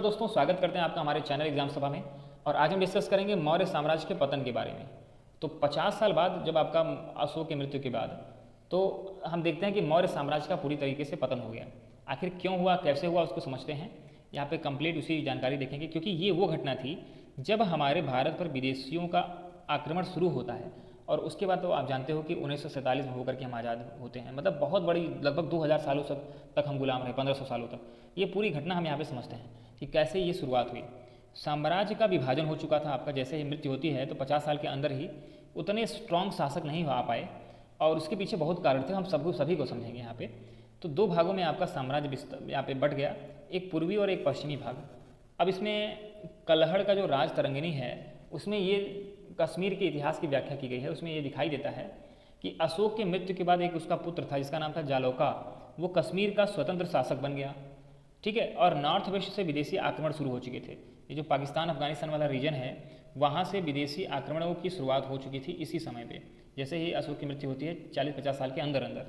नमस्कार दोस्तों, स्वागत करते हैं आपका हमारे चैनल एग्जाम सभा में। और आज हम डिस्कस करेंगे मौर्य साम्राज्य के पतन के बारे में। तो 50 साल बाद जब आपका अशोक की मृत्यु के बाद तो हम देखते हैं कि मौर्य साम्राज्य का पूरी तरीके से पतन हो गया। आखिर क्यों हुआ, कैसे हुआ, उसको समझते हैं। यहाँ पे कंप्लीट उसी जानकारी देखेंगे, क्योंकि ये वो घटना थी जब हमारे भारत पर विदेशियों का आक्रमण शुरू होता है। और उसके बाद तो आप जानते हो कि 1947 में होकर के हम आज़ाद होते हैं। मतलब बहुत बड़ी, लगभग 2000 सालों तक हम गुलाम रहे, 1500 सालों तक। ये पूरी घटना हम यहाँ पे समझते हैं कि कैसे ये शुरुआत हुई। साम्राज्य का विभाजन हो चुका था आपका। जैसे ही मृत्यु होती है तो 50 साल के अंदर ही उतने स्ट्रॉन्ग शासक नहीं आ पाए, और उसके पीछे बहुत कारण थे। हम सभी को समझेंगे यहाँ पे। तो दो भागों में आपका साम्राज्य यहाँ पे बट गया, एक पूर्वी और एक पश्चिमी भाग। अब इसमें कलहड़ का जो राज तरंगिणी है, उसमें ये कश्मीर के इतिहास की व्याख्या की गई है। उसमें ये दिखाई देता है कि अशोक की मृत्यु के बाद एक उसका पुत्र था जिसका नाम था जालौका, वो कश्मीर का स्वतंत्र शासक बन गया। ठीक है। और नॉर्थ वेस्ट से विदेशी आक्रमण शुरू हो चुके थे। ये जो पाकिस्तान अफगानिस्तान वाला रीजन है, वहाँ से विदेशी आक्रमणों की शुरुआत हो चुकी थी इसी समय पे, जैसे ही अशोक की मृत्यु होती है 40-50 साल के अंदर अंदर।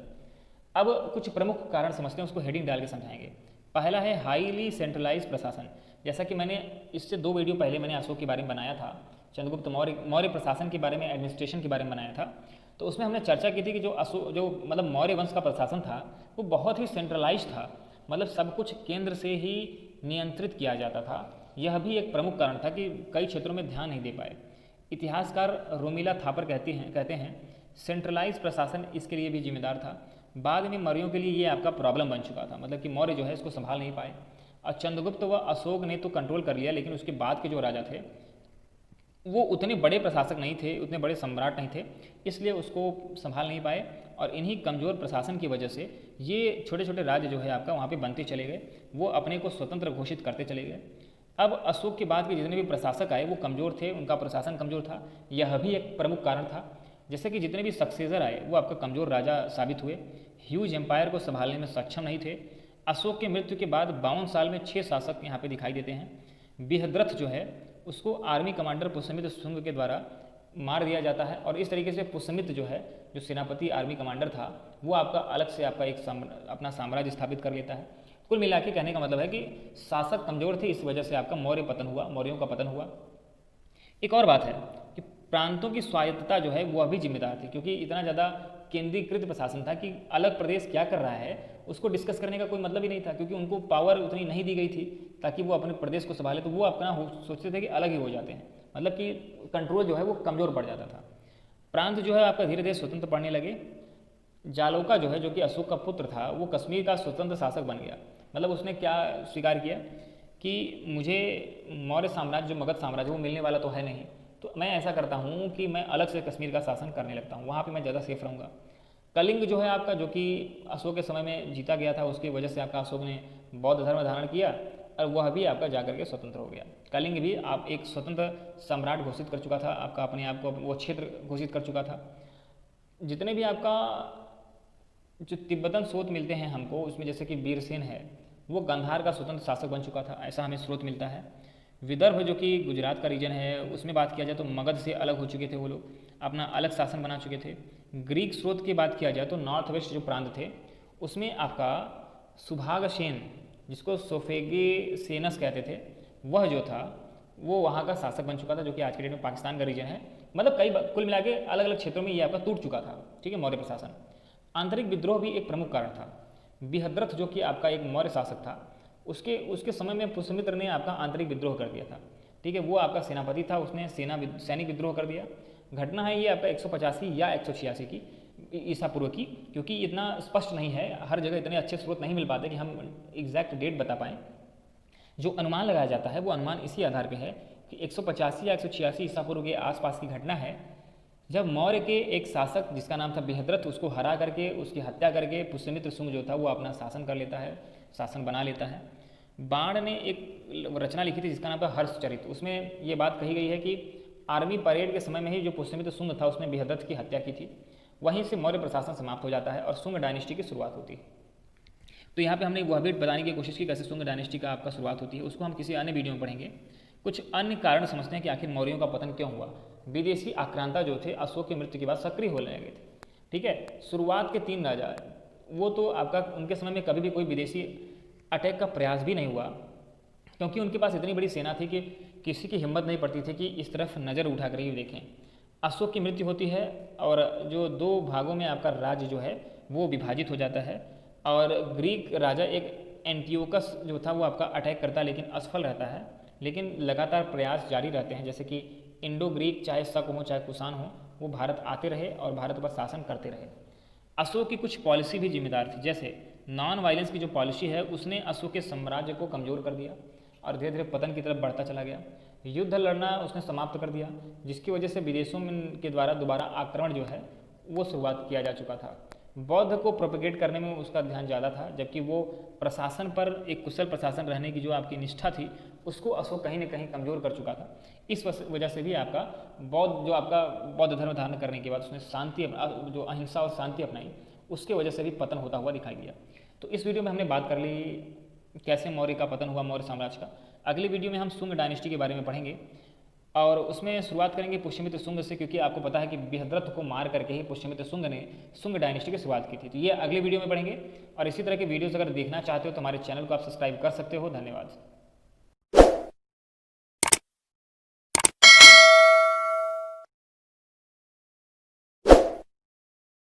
अब कुछ प्रमुख कारण समझते हैं, उसको हेडिंग डाल के समझाएंगे। पहला है हाईली सेंट्रलाइज प्रशासन। जैसा कि मैंने इससे 2 वीडियो पहले मैंने अशोक के बारे में बनाया था, चंद्रगुप्त मौर्य प्रशासन के बारे में, एडमिनिस्ट्रेशन के बारे में बनाया था। तो उसमें हमने चर्चा की थी कि जो मतलब मौर्य वंश का प्रशासन था वो बहुत ही सेंट्रलाइज था। मतलब सब कुछ केंद्र से ही नियंत्रित किया जाता था। यह भी एक प्रमुख कारण था कि कई क्षेत्रों में ध्यान नहीं दे पाए। इतिहासकार रोमिला थापर कहते हैं सेंट्रलाइज प्रशासन इसके लिए भी जिम्मेदार था। बाद में मौर्यों के लिए ये आपका प्रॉब्लम बन चुका था। मतलब कि मौर्य जो है इसको संभाल नहीं पाए। और चंद्रगुप्त व अशोक ने तो कंट्रोल कर लिया, लेकिन उसके बाद के जो राजा थे वो उतने बड़े प्रशासक नहीं थे, उतने बड़े सम्राट नहीं थे, इसलिए उसको संभाल नहीं पाए। और इन्हीं कमज़ोर प्रशासन की वजह से ये छोटे छोटे राज्य जो है आपका वहाँ पे बनते चले गए, वो अपने को स्वतंत्र घोषित करते चले गए। अब अशोक के बाद के जितने भी प्रशासक आए वो कमज़ोर थे, उनका प्रशासन कमज़ोर था, यह भी एक प्रमुख कारण था। जैसे कि जितने भी सक्सेसर आए वो आपका कमज़ोर राजा साबित हुए, ह्यूज एम्पायर को संभालने में सक्षम नहीं थे। अशोक के मृत्यु के बाद 52 साल में 6 शासक यहाँ पे दिखाई देते हैं। बृहद्रथ जो है उसको आर्मी कमांडर पुष्यमित्र शुंग के द्वारा मार दिया जाता है। और इस तरीके से पुष्यमित्र जो है, जो सेनापति आर्मी कमांडर था, वो आपका अलग से आपका एक अपना साम्राज्य स्थापित कर लेता है। कुल मिला के कहने का मतलब है कि शासक कमज़ोर थे, इस वजह से आपका मौर्य पतन हुआ, मौर्यों का पतन हुआ। एक और बात है कि प्रांतों की स्वायत्तता जो है वो अभी जिम्मेदार थी, क्योंकि इतना ज़्यादा केंद्रीकृत प्रशासन था कि अलग प्रदेश क्या कर रहा है उसको डिस्कस करने का कोई मतलब ही नहीं था, क्योंकि उनको पावर उतनी नहीं दी गई थी ताकि वो अपने प्रदेश को संभाले। तो वो अपना सोचते थे कि अलग ही हो जाते हैं, मतलब कि कंट्रोल जो है वो कमज़ोर पड़ जाता था। प्रांत जो है आपका धीरे धीरे स्वतंत्र पड़ने लगे। जालौका जो है, जो कि अशोक का पुत्र था, वो कश्मीर का स्वतंत्र शासक बन गया। मतलब उसने क्या स्वीकार किया कि मुझे मौर्य साम्राज्य, जो मगध साम्राज्य, वो मिलने वाला तो है नहीं, तो मैं ऐसा करता हूँ कि मैं अलग से कश्मीर का शासन करने लगता हूँ, वहाँ पे मैं ज़्यादा सेफ रहूँगा। कलिंग जो है आपका, जो कि अशोक के समय में जीता गया था, उसकी वजह से आपका अशोक ने बौद्ध धर्म धारण किया और वह भी आपका जाकर के स्वतंत्र हो गया। कलिंग भी आप एक स्वतंत्र सम्राट घोषित कर चुका था, आपका अपने आप को वो क्षेत्र घोषित कर चुका था। जितने भी आपका जो तिब्बतन स्रोत मिलते हैं हमको, उसमें जैसे कि वीरसेन है, वो गांधार का स्वतंत्र शासक बन चुका था, ऐसा हमें स्रोत मिलता है। विदर्भ जो कि गुजरात का रीजन है, उसमें बात किया जाए तो मगध से अलग हो चुके थे वो लोग, अपना अलग शासन बना चुके थे। ग्रीक स्रोत की बात किया जाए तो नॉर्थ वेस्ट जो प्रांत थे उसमें आपका सुभागसेन, जिसको सोफेगेसेनस कहते थे, वह जो था वो वहाँ का शासक बन चुका था, जो कि आज के डेट में पाकिस्तान का रीजन है। मतलब कुल मिला के अलग अलग क्षेत्रों में ये आपका टूट चुका था। ठीक है, मौर्य प्रशासन। आंतरिक विद्रोह भी एक प्रमुख कारण था। बृहद्रथ जो कि आपका एक मौर्य शासक था, उसके समय में पुष्यमित्र ने आपका आंतरिक विद्रोह कर दिया था। ठीक है, वो आपका सेनापति था, उसने सैनिक विद्रोह कर दिया। घटना है ये आपका 185 या 186 की ईसा पूर्व की, क्योंकि इतना स्पष्ट नहीं है, हर जगह इतने अच्छे स्रोत नहीं मिल पाते कि हम एग्जैक्ट डेट बता पाएँ। जो अनुमान लगाया जाता है वो अनुमान इसी आधार पर है कि 185 या 186 ईसा पूर्व के आसपास की घटना है, जब मौर्य के एक शासक जिसका नाम था बृहद्रथ, उसको हरा करके, उसकी हत्या करके पुष्यमित्र शुंग जो था वो अपना शासन कर लेता है, शासन बना लेता है। बाण ने एक रचना लिखी थी जिसका नाम था हर्षचरित। उसमें ये बात कही गई है कि आर्मी परेड के समय में ही जो पुष्यमित्र शुंग था उसने बृहद्रथ की हत्या की थी। वहीं से मौर्य प्रशासन समाप्त हो जाता है और शुंग डायनेस्टी की शुरुआत होती है। तो यहाँ पे हमने वह भी बताने की कोशिश की कैसे शुंग डायनेस्टी का आपका शुरुआत होती है, उसको हम किसी अन्य वीडियो में पढ़ेंगे। कुछ अन्य कारण समझते हैं कि आखिर मौर्यों का पतन क्यों हुआ। विदेशी आक्रांता जो थे अशोक की मृत्यु के बाद सक्रिय होने लगे थे। ठीक है, शुरुआत के 3 राजा, वो तो आपका उनके समय में कभी भी कोई विदेशी अटैक का प्रयास भी नहीं हुआ, क्योंकि उनके पास इतनी बड़ी सेना थी कि किसी की हिम्मत नहीं पड़ती थी कि इस तरफ नज़र उठा कर ही देखें। अशोक की मृत्यु होती है और जो दो भागों में आपका राज्य जो है वो विभाजित हो जाता है और ग्रीक राजा एक एंटियोकस जो था वो आपका अटैक करता है, लेकिन असफल रहता है। लेकिन लगातार प्रयास जारी रहते हैं, जैसे कि इंडो ग्रीक चाहे शक हो चाहे कुषाण हो, वो भारत आते रहे और भारत पर शासन करते रहे। अशोक की कुछ पॉलिसी भी जिम्मेदार थी, जैसे नॉन वायलेंस की जो पॉलिसी है उसने अशोक के साम्राज्य को कमज़ोर कर दिया और धीरे धीरे पतन की तरफ बढ़ता चला गया। युद्ध लड़ना उसने समाप्त कर दिया, जिसकी वजह से विदेशों के द्वारा दोबारा आक्रमण जो है वो शुरुआत किया जा चुका था। बौद्ध को प्रोपेगेट करने में उसका ध्यान ज़्यादा था, जबकि वो प्रशासन पर एक कुशल प्रशासन रहने की जो आपकी निष्ठा थी उसको अशोक कहीं ना कहीं कमज़ोर कर चुका था। इस वजह से भी आपका बौद्ध धर्म धारण करने के बाद उसने जो अहिंसा और शांति अपनाई, उसके वजह से भी पतन होता हुआ दिखाई दिया। तो इस वीडियो में हमने बात कर ली कैसे मौर्य का पतन हुआ, मौर्य साम्राज्य का। अगली वीडियो में हम शुंग डायनेस्टी के बारे में पढ़ेंगे और उसमें शुरुआत करेंगे पुष्यमित्र शुंग से, क्योंकि आपको पता है कि बृहद्रथ को मार करके ही पुष्यमित्र शुंग ने शुंग डायनेस्टी की शुरुआत की थी। तो ये अगले वीडियो में पढ़ेंगे और इसी तरह के वीडियोज़ अगर देखना चाहते हो तो हमारे चैनल को आप सब्सक्राइब कर सकते हो। धन्यवाद।